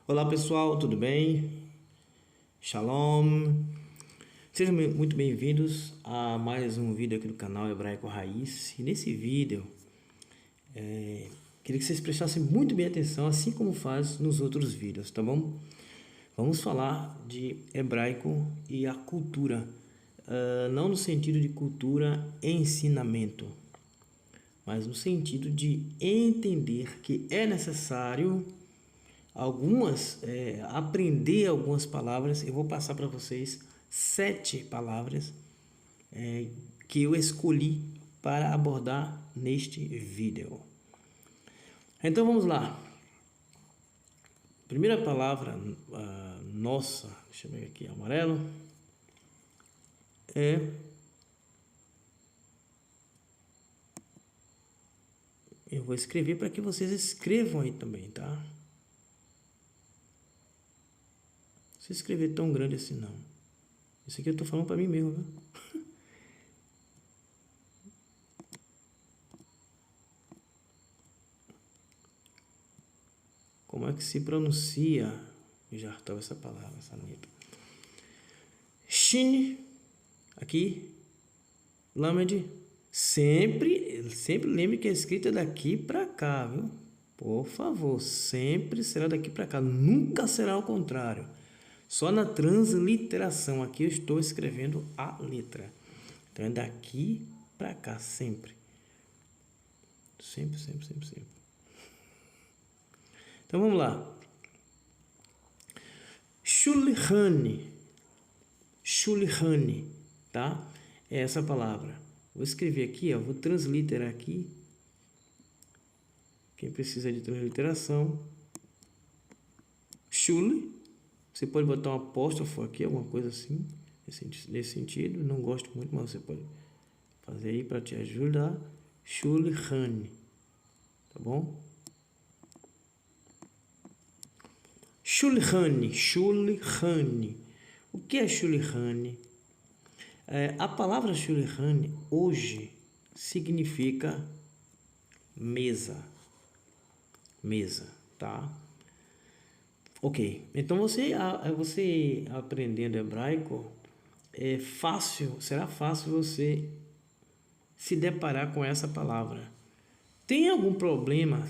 Olá pessoal, tudo bem? Shalom! Sejam muito bem-vindos a mais um vídeo aqui do canal Hebraico Raiz. E nesse vídeo, queria que vocês prestassem muito bem atenção, assim como faz nos outros vídeos, tá bom? Vamos falar de hebraico e a cultura, não no sentido de cultura e ensinamento, mas no sentido de entender que é necessário aprender algumas palavras. Eu vou passar para vocês 7 palavras que eu escolhi para abordar neste vídeo. Então vamos lá. Primeira palavra nossa, deixa eu ver aqui, amarelo, eu vou escrever para que vocês escrevam aí também, tá? Não se escrever tão grande assim não. Isso aqui eu tô falando para mim mesmo, viu? Como é que se pronuncia? Já estava essa palavra, essa letra. Shin, aqui, Lamed, sempre lembre que a escrita é daqui para cá, viu? Por favor, sempre será daqui para cá, nunca será ao contrário. Só na transliteração, aqui eu estou escrevendo a letra. Então é daqui para cá, sempre. Sempre. Então vamos lá. Shulhani, tá? É essa palavra. Vou escrever aqui, ó, vou transliterar aqui. Quem precisa de transliteração. Shul, você pode botar um apóstrofo aqui, alguma coisa assim, nesse sentido. Não gosto muito, mas você pode fazer aí para te ajudar. Shulhani, tá bom? Shulhani. O que é Shulhani? A palavra Shulhani hoje significa mesa, tá? Ok, então você aprendendo hebraico, será fácil você se deparar com essa palavra. Tem algum problema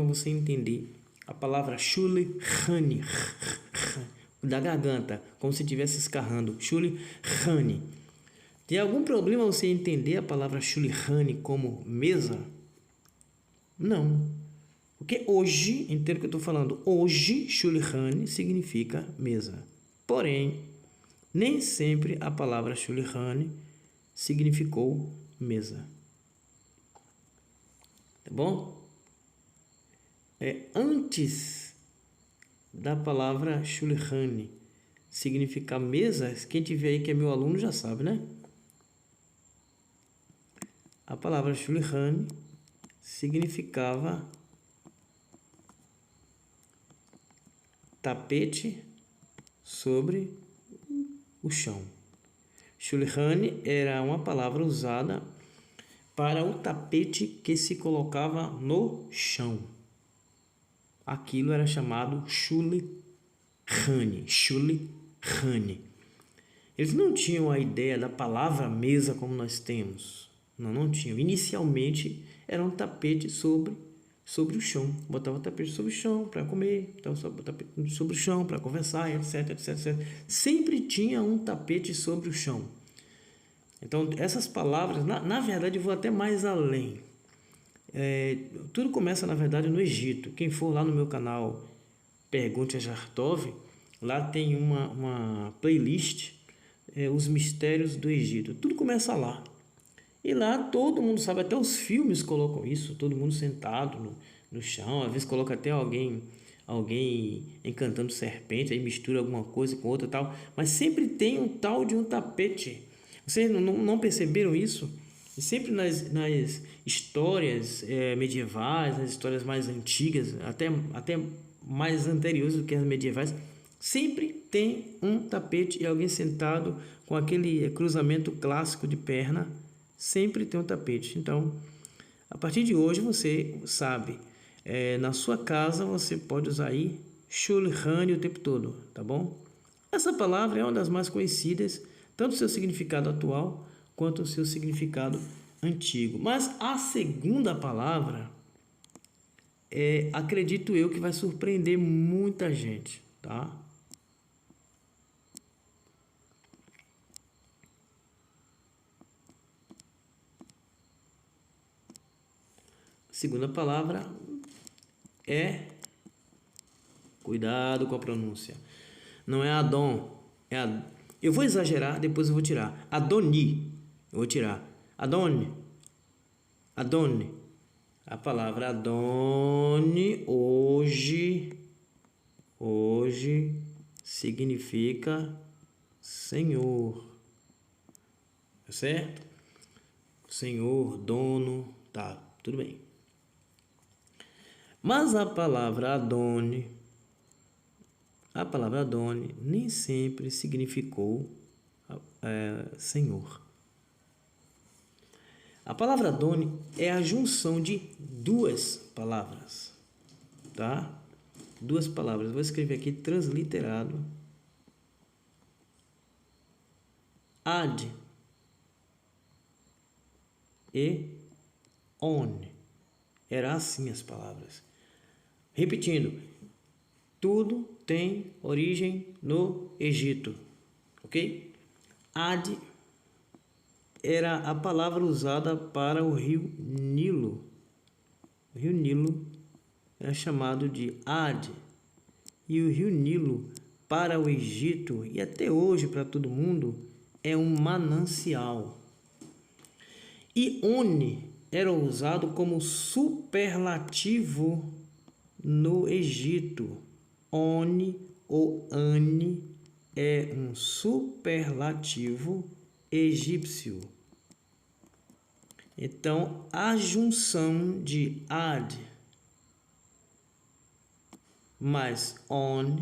você entender a palavra Shulhani, da garganta, como se estivesse escarrando, Shulhani. Tem algum problema você entender a palavra Shulhani como mesa? Não. Porque hoje, entendo o que eu estou falando, hoje Shulhani significa mesa. Porém, nem sempre a palavra Shulhani significou mesa. Tá bom? Antes da palavra Shulhani significar mesa, quem tiver aí que é meu aluno já sabe, né? A palavra Shulhani significava tapete sobre o chão. Shulhani era uma palavra usada para o tapete que se colocava no chão. Aquilo era chamado Shulhani. Eles não tinham a ideia da palavra mesa como nós temos. Não tinham. Inicialmente era um tapete sobre o chão. Botava o tapete sobre o chão para comer, botava o tapete sobre o chão para conversar, etc. Sempre tinha um tapete sobre o chão. Então essas palavras, na verdade eu vou até mais além. Tudo começa na verdade no Egito. Quem for lá no meu canal Pergunte a Jartov, lá tem uma playlist, Os Mistérios do Egito. Tudo começa lá. E lá todo mundo sabe, até os filmes colocam isso, todo mundo sentado no chão, às vezes coloca até alguém encantando serpente, aí mistura alguma coisa com outra e tal, mas sempre tem um tal de um tapete. Vocês não perceberam isso? E sempre nas histórias medievais, nas histórias mais antigas, até mais anteriores do que as medievais, sempre tem um tapete e alguém sentado com aquele cruzamento clássico de perna. Sempre tem um tapete. Então, a partir de hoje você sabe, na sua casa você pode usar aí Shulchan o tempo todo, tá bom? Essa palavra é uma das mais conhecidas, tanto o seu significado atual quanto o seu significado antigo. Mas a segunda palavra, acredito eu que vai surpreender muita gente, tá? A segunda palavra é, cuidado com a pronúncia, não é Adon, eu vou exagerar, depois eu vou tirar. Adoni, eu vou tirar. Adoni, Adoni. A palavra Adoni hoje significa Senhor, certo? Senhor, dono, tá, tudo bem. Mas a palavra Adoni nem sempre significou Senhor. A palavra Adoni é a junção de duas palavras, tá? Duas palavras. Vou escrever aqui transliterado. Ad e on. Era assim as palavras. Repetindo, tudo tem origem no Egito, ok? Ad era a palavra usada para o rio Nilo. O rio Nilo era chamado de Ad. E o rio Nilo, para o Egito e até hoje para todo mundo, é um manancial. E Oni era usado como superlativo no Egito. Oni ou Ani é um superlativo egípcio. Então, a junção de Ad mais On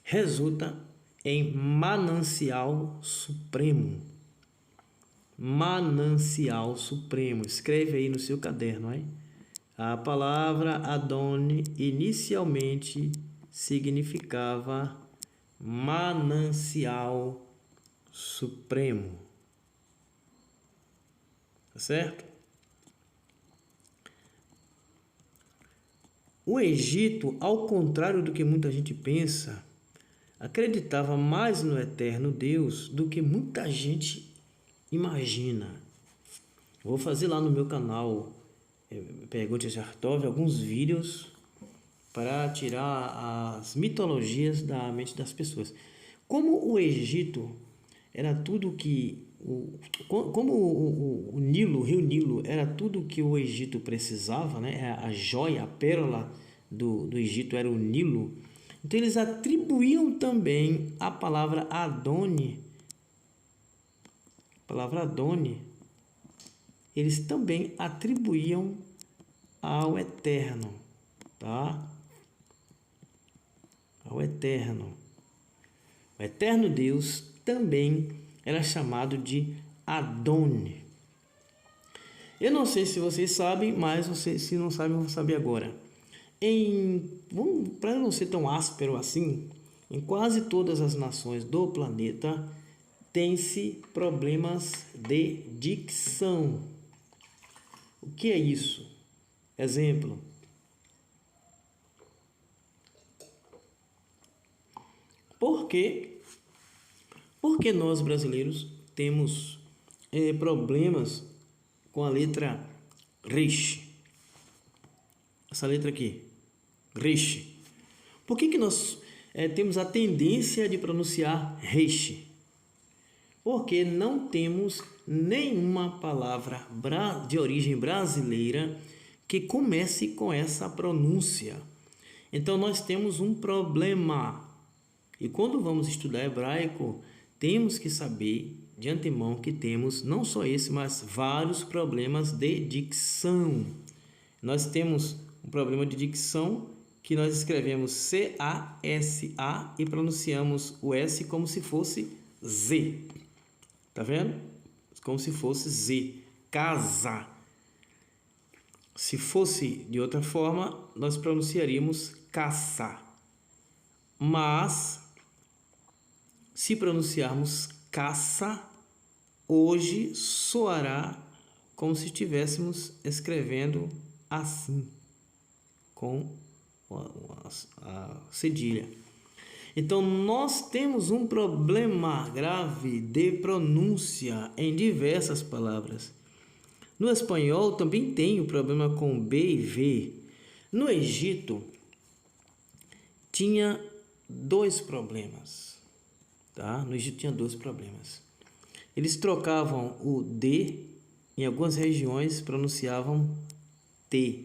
resulta em manancial supremo. Manancial supremo. Escreve aí no seu caderno, hein? A palavra Adoni inicialmente significava manancial supremo. Tá certo? O Egito, ao contrário do que muita gente pensa, acreditava mais no eterno Deus do que muita gente imagina. Vou fazer lá no meu canal Perguntas de Artov alguns vídeos para tirar as mitologias da mente das pessoas. Como o Egito era tudo que o Nilo, o rio Nilo, era tudo que o Egito precisava, né? A joia, a pérola do Egito era o Nilo. Então eles atribuíam também a palavra Adoni, eles também atribuíam ao Eterno, tá? Ao Eterno. O Eterno Deus também era chamado de Adon. Eu não sei se vocês sabem, mas se não sabem, vão saber agora. Para não ser tão áspero assim, em quase todas as nações do planeta tem-se problemas de dicção. O que é isso? Exemplo. Por que nós brasileiros temos problemas com a letra Resh? Essa letra aqui, Resh. Por que nós temos a tendência de pronunciar Resh? Porque não temos nenhuma palavra de origem brasileira que comece com essa pronúncia. Então nós temos um problema. E quando vamos estudar hebraico, temos que saber de antemão que temos não só esse, mas vários problemas de dicção. Nós temos um problema de dicção que nós escrevemos C-A-S-A e pronunciamos o S como se fosse Z. Tá vendo? Como se fosse Z. Casa. Se fosse de outra forma, nós pronunciaríamos caça. Mas, se pronunciarmos caça, hoje soará como se estivéssemos escrevendo assim, com a cedilha. Então, nós temos um problema grave de pronúncia em diversas palavras. No espanhol também tem o problema com B e V. No Egito, tinha dois problemas. Tá? No Egito tinha dois problemas. Eles trocavam o D, em algumas regiões pronunciavam T.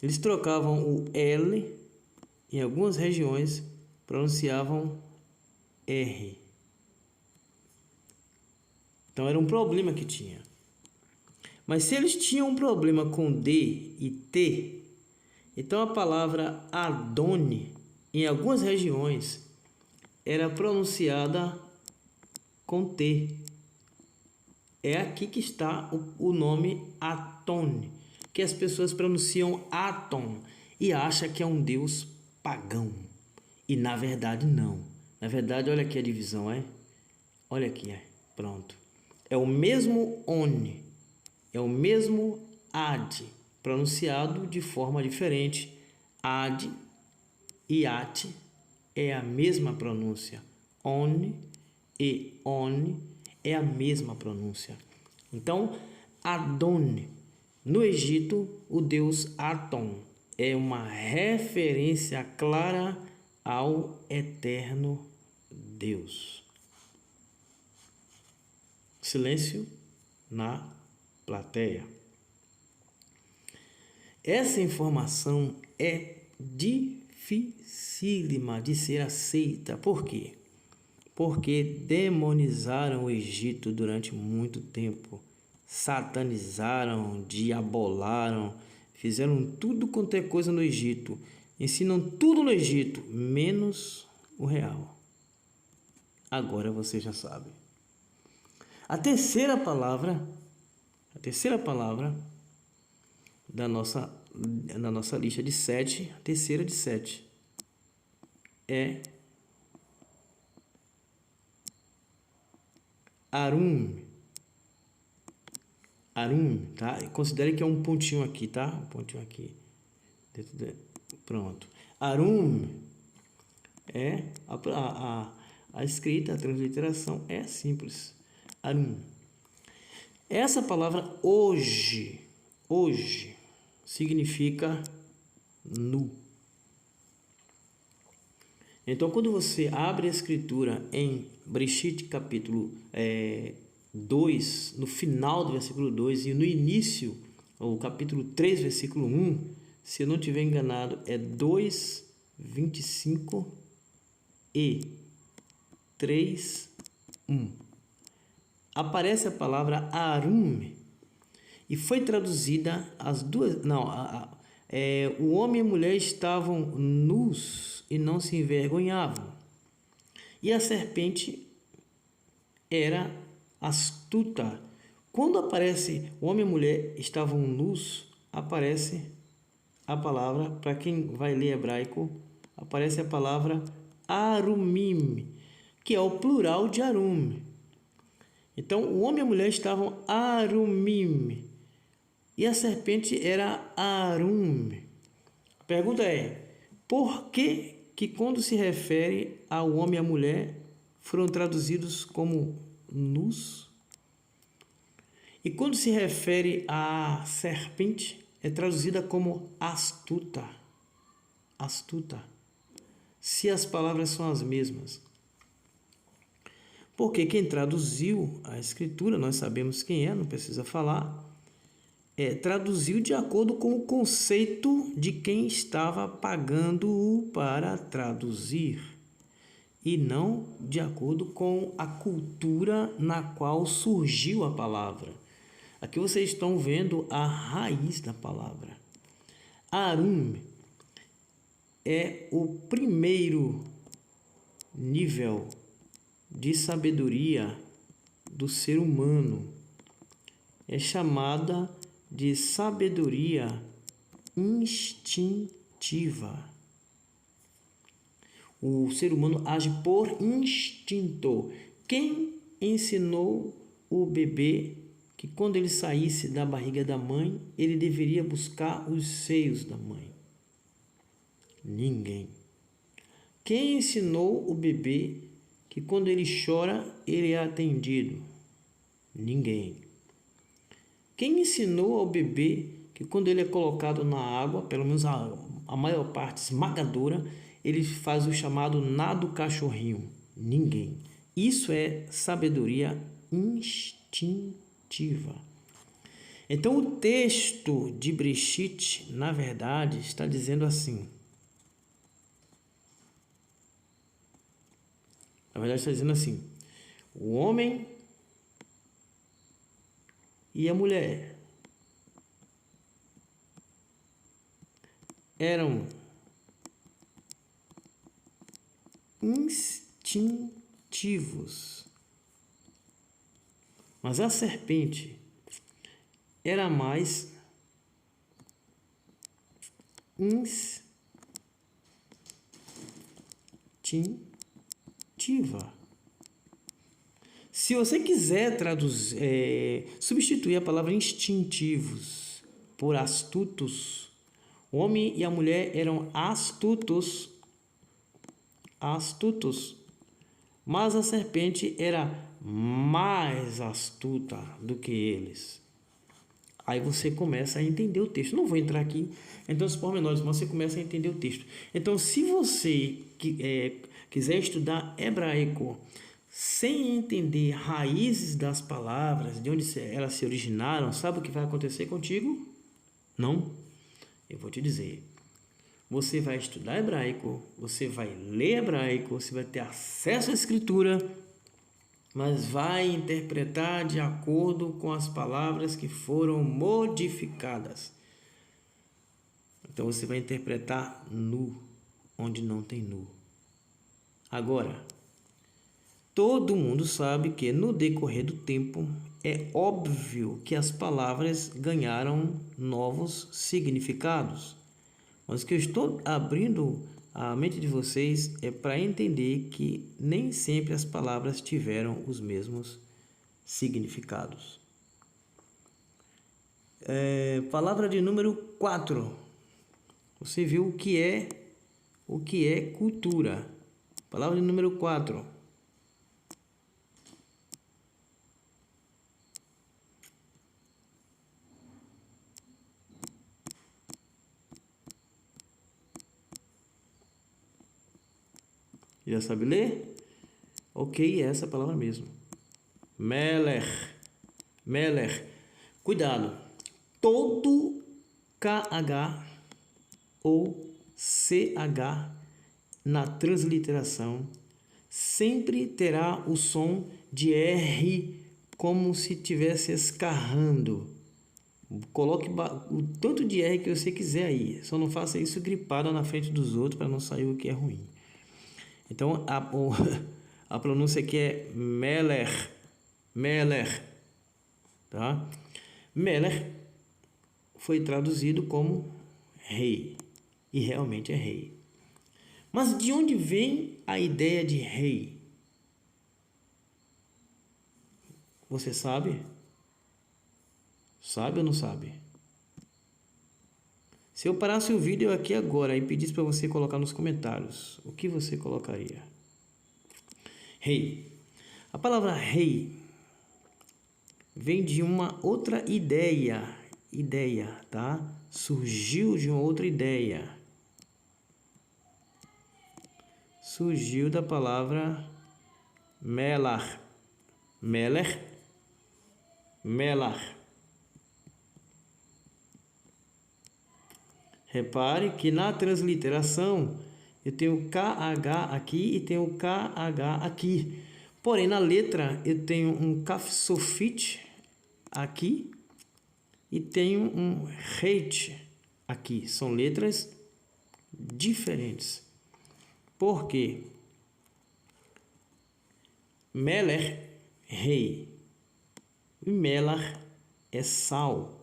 Eles trocavam o L, em algumas regiões pronunciavam R. Então era um problema que tinha. Mas se eles tinham um problema com D e T, então a palavra Adone, em algumas regiões, era pronunciada com T. É aqui que está o nome Aton, que as pessoas pronunciam Aton e acham que é um deus pagão. E na verdade não. Na verdade, olha aqui a divisão, é? Olha aqui, pronto. É o mesmo Oni, é o mesmo Ad, pronunciado de forma diferente. Ad e At é a mesma pronúncia. Oni e Oni é a mesma pronúncia. Então, Adon, no Egito, o deus Aton, é uma referência clara ao eterno Deus. Silêncio na plateia. Essa informação é dificílima de ser aceita. Por quê? Porque demonizaram o Egito durante muito tempo. Satanizaram, diabolaram, fizeram tudo quanto é coisa no Egito. Ensinam tudo no Egito, menos o real. Agora você já sabe. A terceira palavra da nossa lista de 7, a terceira de 7, é Arum. Arum, tá? Considere que é um pontinho aqui, tá? Um pontinho aqui. Pronto. Arum é a escrita, a transliteração é simples. Arum. Essa palavra hoje significa nu. Então, quando você abre a escritura em Bereshit capítulo 2, no final do versículo 2 e no início, o capítulo 3, versículo 1, se eu não estiver enganado, é 2, 25 e 3, 1. Aparece a palavra Arum e foi traduzida as duas. Não, o homem e a mulher estavam nus e não se envergonhavam. E a serpente era astuta. Quando aparece o homem e a mulher estavam nus, aparece a palavra, para quem vai ler hebraico, aparece a palavra Arumim, que é o plural de Arum. Então, o homem e a mulher estavam Arumim e a serpente era Arum. A pergunta é, por que quando se refere ao homem e à mulher foram traduzidos como nus? E quando se refere à serpente é traduzida como astuta. Astuta. Se as palavras são as mesmas. Porque quem traduziu a escritura, nós sabemos quem é, não precisa falar, traduziu de acordo com o conceito de quem estava pagando-o para traduzir, e não de acordo com a cultura na qual surgiu a palavra. Aqui vocês estão vendo a raiz da palavra. Arum é o primeiro nível de sabedoria do ser humano. É chamada de sabedoria instintiva. O ser humano age por instinto. Quem ensinou o bebê que quando ele saísse da barriga da mãe, ele deveria buscar os seios da mãe? Ninguém. Quem ensinou o bebê que quando ele chora, ele é atendido? Ninguém. Quem ensinou ao bebê que quando ele é colocado na água, pelo menos a maior parte esmagadora, ele faz o chamado nado cachorrinho? Ninguém. Isso é sabedoria instintiva. Então o texto de Bereshit, na verdade, está dizendo assim. Na verdade está dizendo assim: o homem e a mulher eram instintivos, mas a serpente era mais instintiva. Se você quiser substituir a palavra instintivos por astutos, o homem e a mulher eram astutos, mas a serpente era mais astuta do que eles. Aí você começa a entender o texto. Não vou entrar aqui em tantos pormenores, mas você começa a entender o texto. Então, se você quiser estudar hebraico sem entender raízes das palavras, de onde elas se originaram, sabe o que vai acontecer contigo? Não. Eu vou te dizer. Você vai estudar hebraico, você vai ler hebraico, você vai ter acesso à escritura, mas vai interpretar de acordo com as palavras que foram modificadas. Então você vai interpretar nu, onde não tem nu. Agora, todo mundo sabe que no decorrer do tempo é óbvio que as palavras ganharam novos significados. Mas o que eu estou abrindo a mente de vocês é para entender que nem sempre as palavras tiveram os mesmos significados. Palavra de número 4. Você viu o que é cultura. Palavra de número 4. Já sabe ler? Ok, é essa palavra mesmo. Meler. Cuidado. Todo KH ou CH na transliteração sempre terá o som de R como se estivesse escarrando. Coloque o tanto de R que você quiser aí. Só não faça isso gripado na frente dos outros para não sair o que é ruim. Então, a pronúncia aqui é Meler, tá? Meler foi traduzido como rei, e realmente é rei. Mas de onde vem a ideia de rei? Você sabe? Sabe ou não sabe? Se eu parasse o vídeo aqui agora e pedisse para você colocar nos comentários, o que você colocaria? Rei. A palavra rei vem de uma outra ideia, tá? Surgiu de uma outra ideia. Surgiu da palavra melar. Repare que na transliteração eu tenho KH aqui e tenho KH aqui. Porém, na letra eu tenho um kaf sofit aqui e tenho um reit aqui. São letras diferentes. Por quê? Meler, rei. E melar é sal.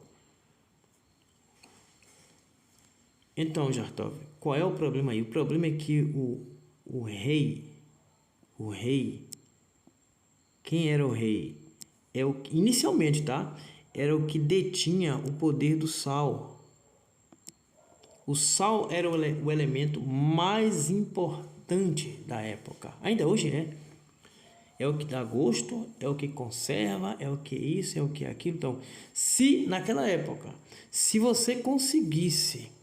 Então, Jartov, qual é o problema aí? O problema é que o rei, quem era o rei? Inicialmente, tá? Era o que detinha o poder do sal. O sal era o elemento mais importante da época. Ainda hoje é. É o que dá gosto, é o que conserva, é o que isso, é o que aquilo. Então, se naquela época, se você conseguisse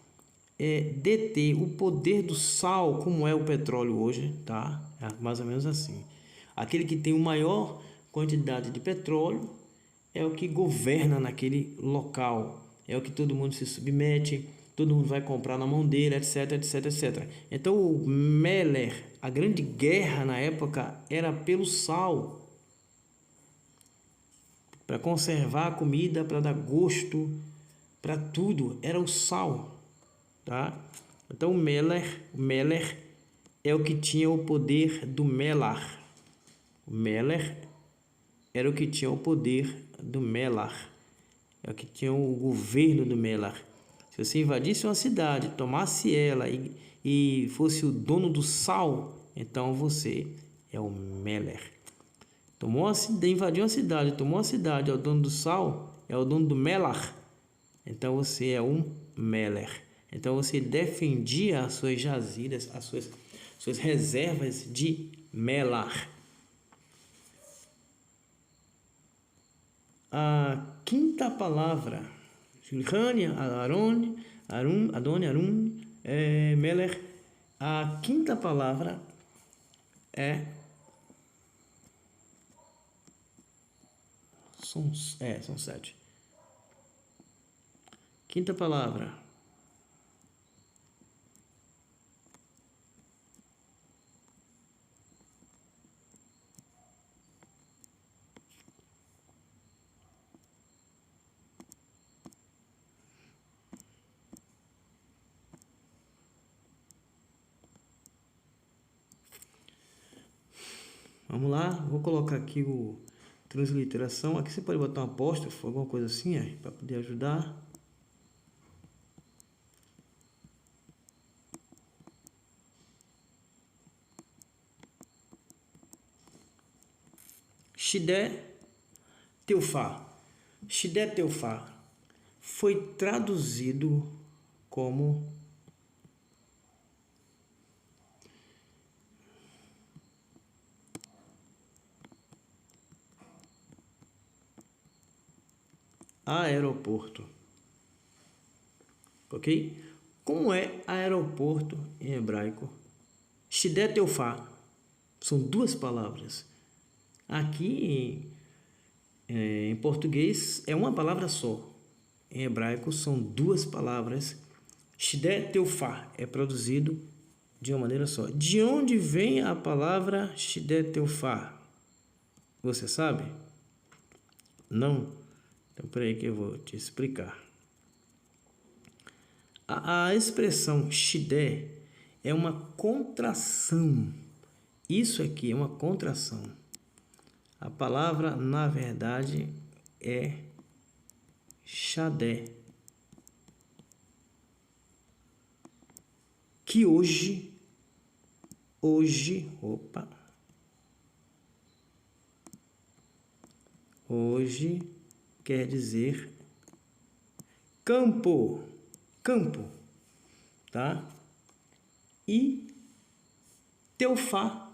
deter o poder do sal, como é o petróleo hoje, tá? É mais ou menos assim. Aquele que tem a maior quantidade de petróleo é o que governa naquele local, é o que todo mundo se submete, todo mundo vai comprar na mão dele, etc, etc, etc. Então o Meller, a grande guerra na época era pelo sal, para conservar a comida, para dar gosto, para tudo, era o sal, tá? Então o Meller é o que tinha o poder do Melar. O Meller era o que tinha o poder do Melar, é o que tinha o governo do Melar. Se você invadisse uma cidade, tomasse ela e fosse o dono do sal, então você é o Meller. Invadiu uma cidade, tomou uma cidade, é o dono do sal, é o dono do Melar, então você é um Meller. Então você defendia as suas jazidas, as suas reservas de Melar. A quinta palavra, Shulchan, Aron, Meller. A quinta palavra são 7. Quinta palavra. Vamos lá, vou colocar aqui o transliteração. Aqui você pode botar um apóstrofo, alguma coisa assim, para poder ajudar. Shidé Teufá. Shidé Teufá foi traduzido como aeroporto. Ok? Como é aeroporto em hebraico? Shidé Teufá. São duas palavras. Aqui em português é uma palavra só. Em hebraico são duas palavras. Shidé Teufá é produzido de uma maneira só. De onde vem a palavra Shidé Teufá? Você sabe? Não? Então, peraí que eu vou te explicar. A expressão Shidé é uma contração. Isso aqui é uma contração. A palavra, na verdade, é Shadé. Que hoje quer dizer campo, tá? E Teufá,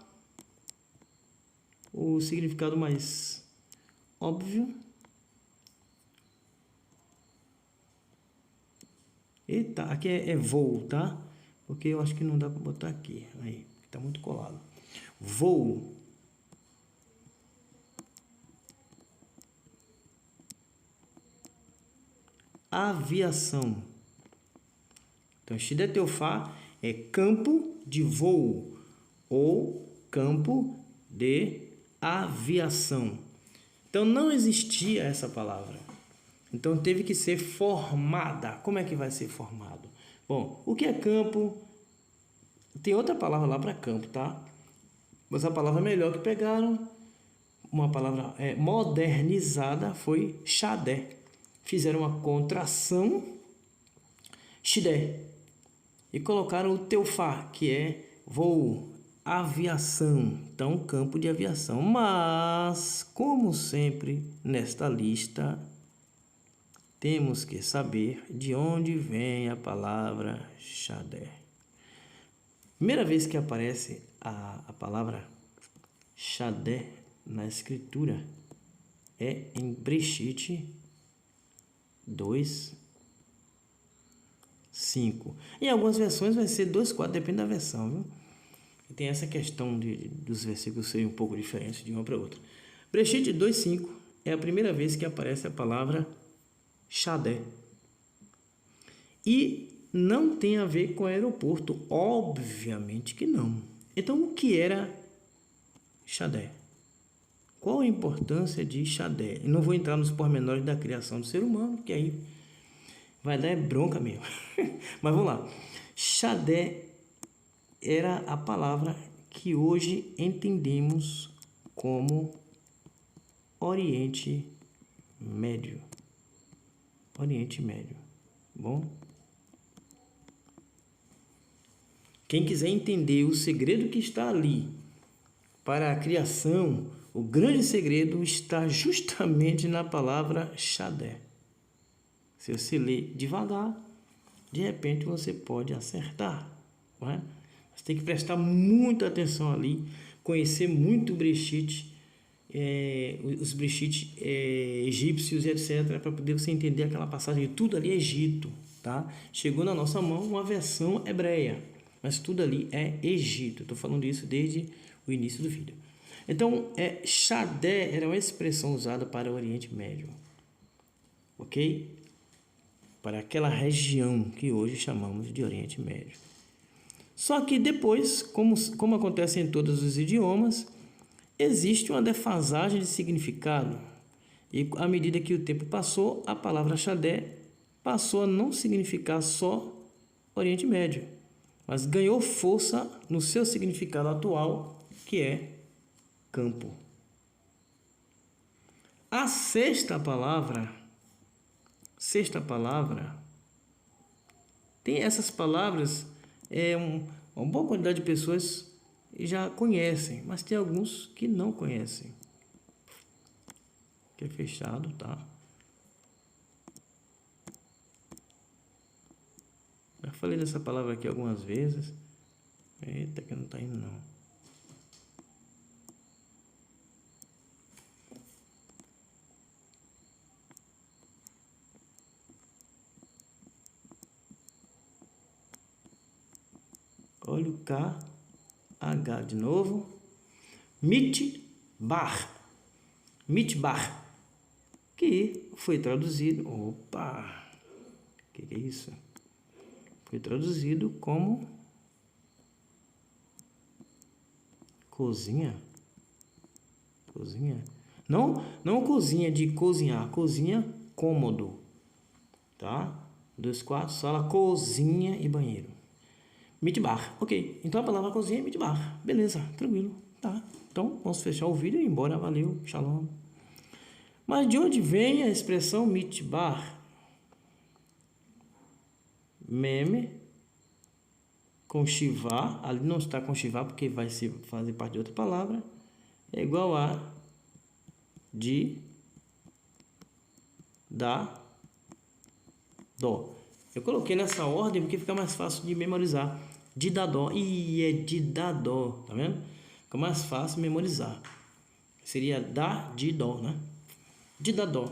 o significado mais óbvio. Eita, aqui é voo, tá? Porque eu acho que não dá para botar aqui. Aí, tá muito colado. Voo. Aviação. Então, Shidé Teufá é campo de voo ou campo de aviação. Então, não existia essa palavra. Então, teve que ser formada. Como é que vai ser formado? Bom, o que é campo? Tem outra palavra lá para campo, tá? Mas a palavra melhor que pegaram, uma palavra modernizada, foi Shadé. Fizeram uma contração, Shidé. E colocaram o teufá, que é voo, aviação. Então, campo de aviação. Mas, como sempre, nesta lista, temos que saber de onde vem a palavra Xadé. Primeira vez que aparece a palavra Xadé na escritura é em Breshit 2, 5. Em algumas versões vai ser 2,4, depende da versão, viu? E tem essa questão dos versículos serem um pouco diferentes de uma para outra. Breshit 2,5 é a primeira vez que aparece a palavra Xadé. E não tem a ver com aeroporto, obviamente que não. Então, o que era Xadé? Qual a importância de Xadé? Eu não vou entrar nos pormenores da criação do ser humano, que aí vai dar bronca mesmo. Mas vamos lá. Xadé era a palavra que hoje entendemos como Oriente Médio. Oriente Médio. Bom? Quem quiser entender o segredo que está ali para a criação, o grande segredo está justamente na palavra Xadé. Se você ler devagar, de repente você pode acertar. Não é? Você tem que prestar muita atenção ali, conhecer muito o Breshit, os Breshit egípcios, etc., para poder você entender aquela passagem. Tudo ali é Egito. Tá? Chegou na nossa mão uma versão hebreia, mas tudo ali é Egito. Estou falando isso desde o início do vídeo. Então, Xadé era uma expressão usada para o Oriente Médio, ok? Para aquela região que hoje chamamos de Oriente Médio. Só que depois, como acontece em todos os idiomas, existe uma defasagem de significado. E à medida que o tempo passou, a palavra Xadé passou a não significar só Oriente Médio, mas ganhou força no seu significado atual, que é campo. A sexta palavra, tem essas palavras, uma boa quantidade de pessoas já conhecem, mas tem alguns que não conhecem. Que é fechado, tá? Já falei dessa palavra aqui algumas vezes. Eita, que não tá indo não. Olha o KH de novo. Mitbar, que foi traduzido. Opa! Que é isso? Foi traduzido como cozinha. Não cozinha de cozinhar, cozinha cômodo, tá? 2,4, sala, cozinha e banheiro. Mitbar, ok. Então a palavra cozinha é mitbar. Beleza, tranquilo, tá? Então vamos fechar o vídeo e ir embora. Valeu, shalom. Mas de onde vem a expressão mitbar? Meme com Shivá, ali não está com Shivá porque vai fazer parte de outra palavra, é igual a de, da, dó. Eu coloquei nessa ordem porque fica mais fácil de memorizar. De da dó, e é de da dó, tá vendo? Fica mais fácil memorizar. Seria da, de, dó, né? De da dó.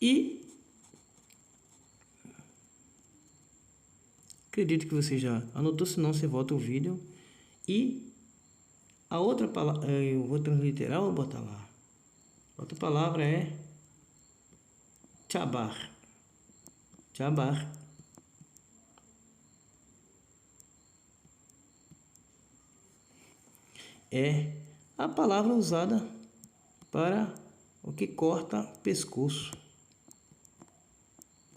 E acredito que você já anotou, se não você volta o vídeo. E a outra palavra, eu vou transliterar ou botar lá? Outra palavra é chabar. Chabar. É a palavra usada para o que corta pescoço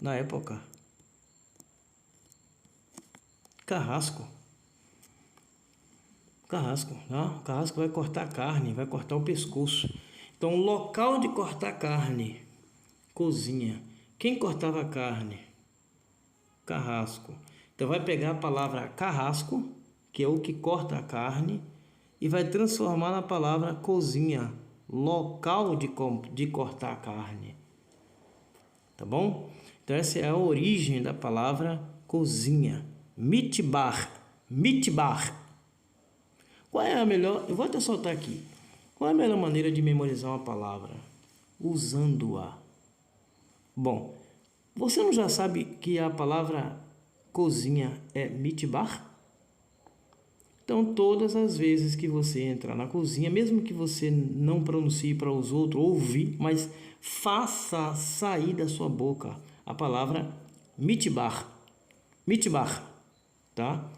na época. Carrasco. Não? Carrasco vai cortar a carne, vai cortar o pescoço. Então, local de cortar carne, cozinha. Quem cortava a carne? Carrasco. Então vai pegar a palavra carrasco, que é o que corta a carne, e vai transformar na palavra cozinha, local de cortar a carne. Tá bom? Então essa é a origem da palavra cozinha. Mitbar. Mitbar. Qual é a melhor... Eu vou até soltar aqui. Qual é a melhor maneira de memorizar uma palavra? Usando-a. Bom, você não já sabe que a palavra cozinha é mitbar? Então, todas as vezes que você entrar na cozinha, mesmo que você não pronuncie para os outros ouvir, mas faça sair da sua boca a palavra mitbar. Mitbar, tá?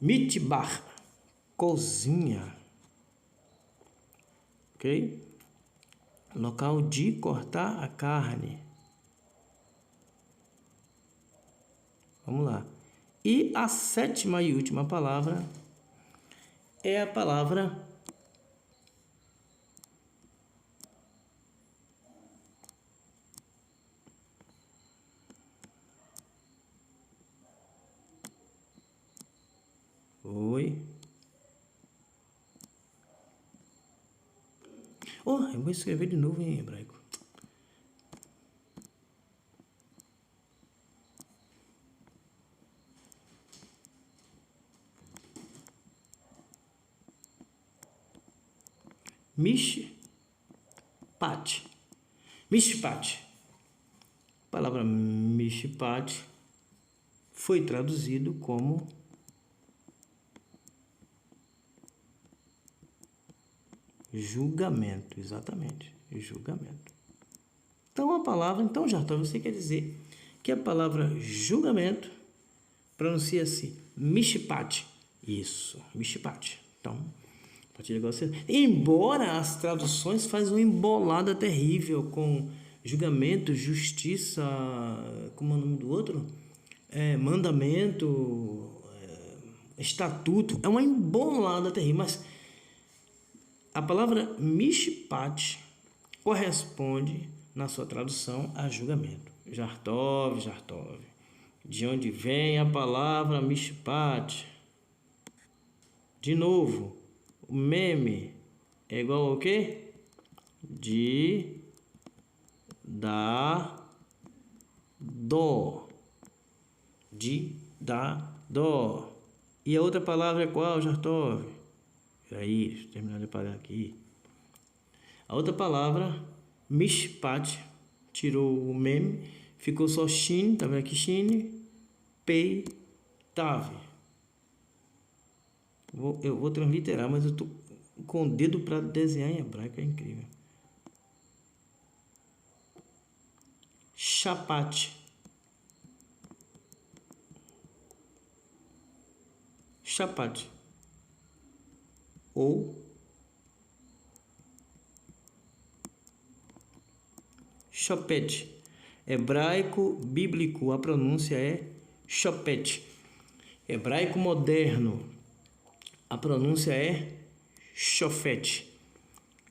Mitbar, cozinha. Ok? Local de cortar a carne. Vamos lá. E a sétima e última palavra é a palavra eu vou escrever de novo em hebraico. Mishpat. Mishpat. A palavra mishpat foi traduzido como julgamento, exatamente, julgamento. Então a palavra, Jartó, você quer dizer que a palavra julgamento pronuncia-se mishpat. Isso, mishpat. Então, a partir de agora você... Embora as traduções fazem uma embolada terrível com julgamento, justiça, como é o nome do outro? Mandamento, estatuto, é uma embolada terrível, mas a palavra mishpat corresponde, na sua tradução, a julgamento. Jartov. De onde vem a palavra mishpat? De novo, o meme é igual ao quê? De, da, dó. De, da, dó. E a outra palavra é qual, Jartov? Aí, deixa eu terminar de apagar aqui. A outra palavra, mishpat, tirou o meme, ficou só shin, tá vendo aqui shin, pei, tave. Eu vou transliterar, mas eu tô com o dedo para desenhar em hebraico, é incrível. Chapat. Chapat. Ou Shopet. Hebraico bíblico, a pronúncia é Shopet. Hebraico moderno, a pronúncia é Shofet.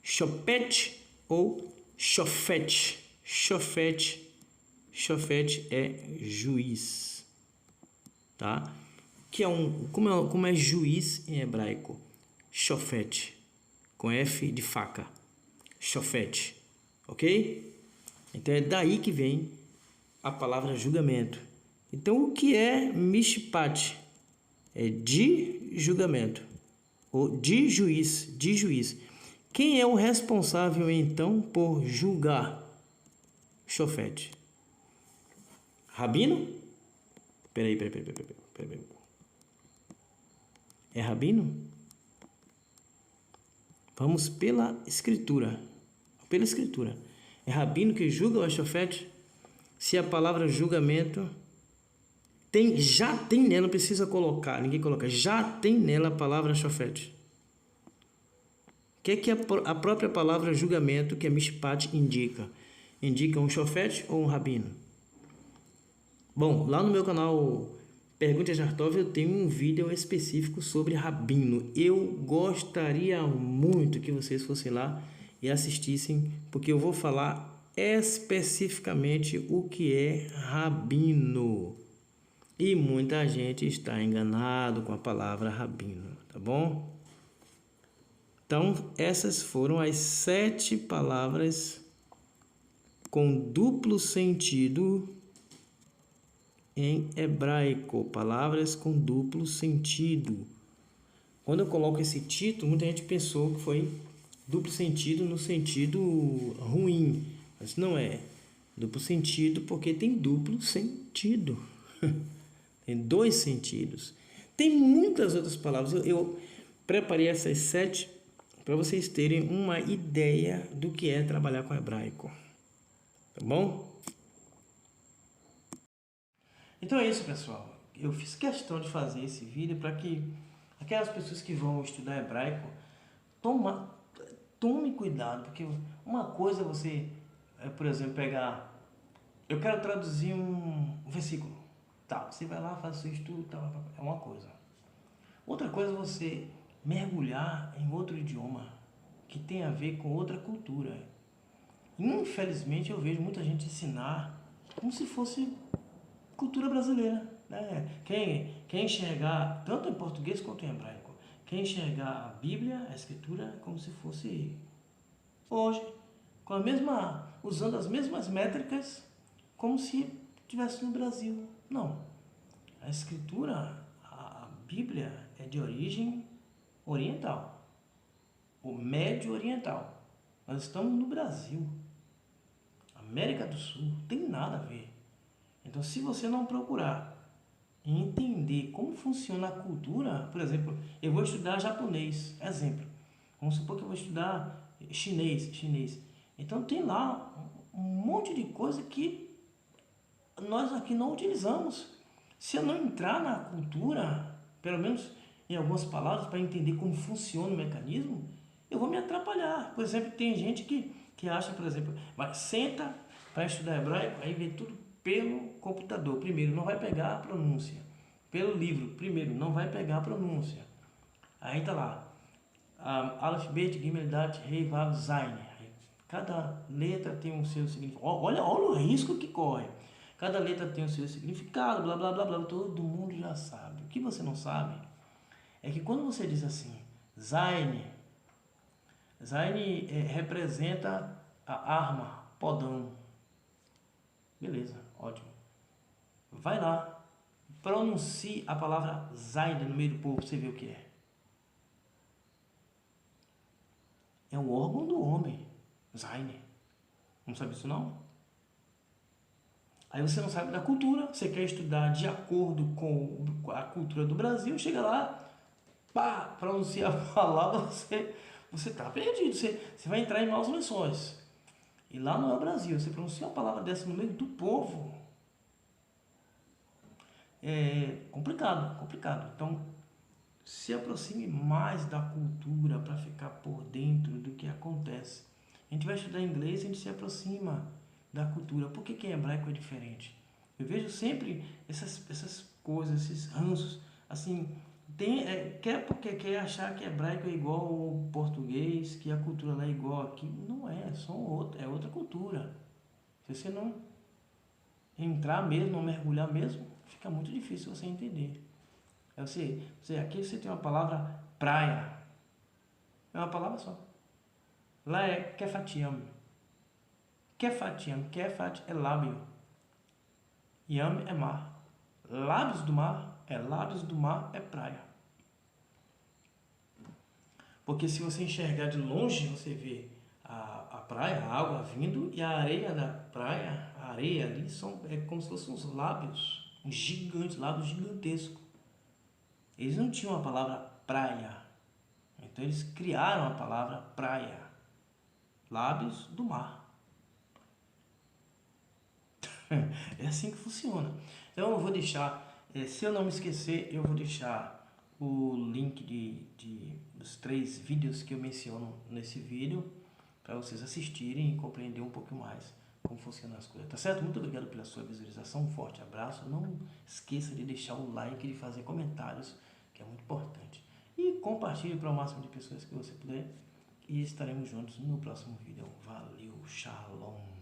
Shopet ou Shofet. Shofet é juiz, tá? Que é como é juiz em hebraico? Shofet, com F de faca. Shofet, ok? Então é daí que vem a palavra julgamento. Então o que é mishpat? É de julgamento, ou de juiz, Quem é o responsável então por julgar? Shofet. Rabino? Peraí. É rabino? Vamos pela escritura. É rabino que julga o Shofet? Se a palavra julgamento já tem nela, não precisa colocar, ninguém coloca, já tem nela a palavra Shofet. O que é que a própria palavra julgamento, que é mishpat, indica? Indica um Shofet ou um rabino? Bom, lá no meu canal Pergunte a Jartov eu tenho um vídeo específico sobre rabino. Eu gostaria muito que vocês fossem lá e assistissem, porque eu vou falar especificamente o que é rabino. E muita gente está enganado com a palavra rabino, tá bom? Então, essas foram as 7 palavras com duplo sentido em hebraico. Palavras com duplo sentido. Quando eu coloco esse título, muita gente pensou que foi duplo sentido no sentido ruim, mas não é. Duplo sentido porque tem duplo sentido. Tem 2 sentidos. Tem muitas outras palavras. Eu preparei essas 7 para vocês terem uma ideia do que é trabalhar com hebraico. Tá bom? Então é isso, pessoal. Eu fiz questão de fazer esse vídeo para que aquelas pessoas que vão estudar hebraico tome cuidado, porque uma coisa é você, por exemplo, pegar... Eu quero traduzir um versículo. Tá, você vai lá, faz o seu estudo, tá, é uma coisa. Outra coisa é você mergulhar em outro idioma que tem a ver com outra cultura. Infelizmente eu vejo muita gente ensinar como se fosse cultura brasileira, né? Quem enxergar, tanto em português quanto em hebraico, quem enxergar a Bíblia, a Escritura, como se fosse hoje, usando as mesmas métricas, como se estivesse no Brasil. Não. A Escritura, a Bíblia é de origem oriental, o médio oriental. Nós estamos no Brasil. América do Sul, não tem nada a ver. Então, se você não procurar entender como funciona a cultura, por exemplo, eu vou estudar japonês, exemplo. Vamos supor que eu vou estudar chinês. Então, tem lá um monte de coisa que nós aqui não utilizamos. Se eu não entrar na cultura, pelo menos em algumas palavras, para entender como funciona o mecanismo, eu vou me atrapalhar. Por exemplo, tem gente que acha, por exemplo, senta para estudar hebraico, aí vê tudo pelo computador. Primeiro, não vai pegar a pronúncia. Pelo livro, primeiro, não vai pegar a pronúncia. Aí tá lá, Aleph, Bet, Gimel, Dat, Rei, Vav, Zayin. Cada letra tem o seu significado. Olha o risco que corre. Cada letra tem o seu significado, blá, blá, blá, blá. Todo mundo já sabe. O que você não sabe é que quando você diz assim, Zayin representa a arma, podão. Beleza, ótimo. Vai lá, pronuncie a palavra Zayin no meio do povo, você vê o que é. É um órgão do homem, Zayin. Não sabe isso não? Aí você não sabe da cultura, você quer estudar de acordo com a cultura do Brasil, chega lá, pá, pronuncia a palavra, você tá perdido, você vai entrar em maus lençóis. E lá não é o Brasil, você pronuncia uma palavra dessa no meio do povo. É complicado. Então, se aproxime mais da cultura para ficar por dentro do que acontece. A gente vai estudar inglês, a gente se aproxima da cultura. Por que em hebraico é diferente? Eu vejo sempre essas coisas, esses ranços, assim, quer achar que hebraico é igual ao português, que a cultura lá é igual aqui. Não é, é outra cultura. Se você não entrar mesmo, não mergulhar mesmo, fica muito difícil você entender. Aqui você tem uma palavra praia. É uma palavra só. Lá é kefatiam. Kefat é lábio. Yam é mar. Lábios do mar é praia. Porque se você enxergar de longe, você vê a praia, a água vindo, e a areia da praia, a areia ali, é como se fossem uns lábios, lábios gigantescos. Eles não tinham a palavra praia. Então eles criaram a palavra praia. Lábios do mar. É assim que funciona. Então eu vou deixar, se eu não me esquecer, eu vou deixar o link dos 3 vídeos que eu menciono nesse vídeo, para vocês assistirem e compreender um pouco mais como funcionam as coisas. Tá certo? Muito obrigado pela sua visualização. Um forte abraço. Não esqueça de deixar o like e de fazer comentários, que é muito importante. E compartilhe para o máximo de pessoas que você puder. E estaremos juntos no próximo vídeo. Valeu, shalom.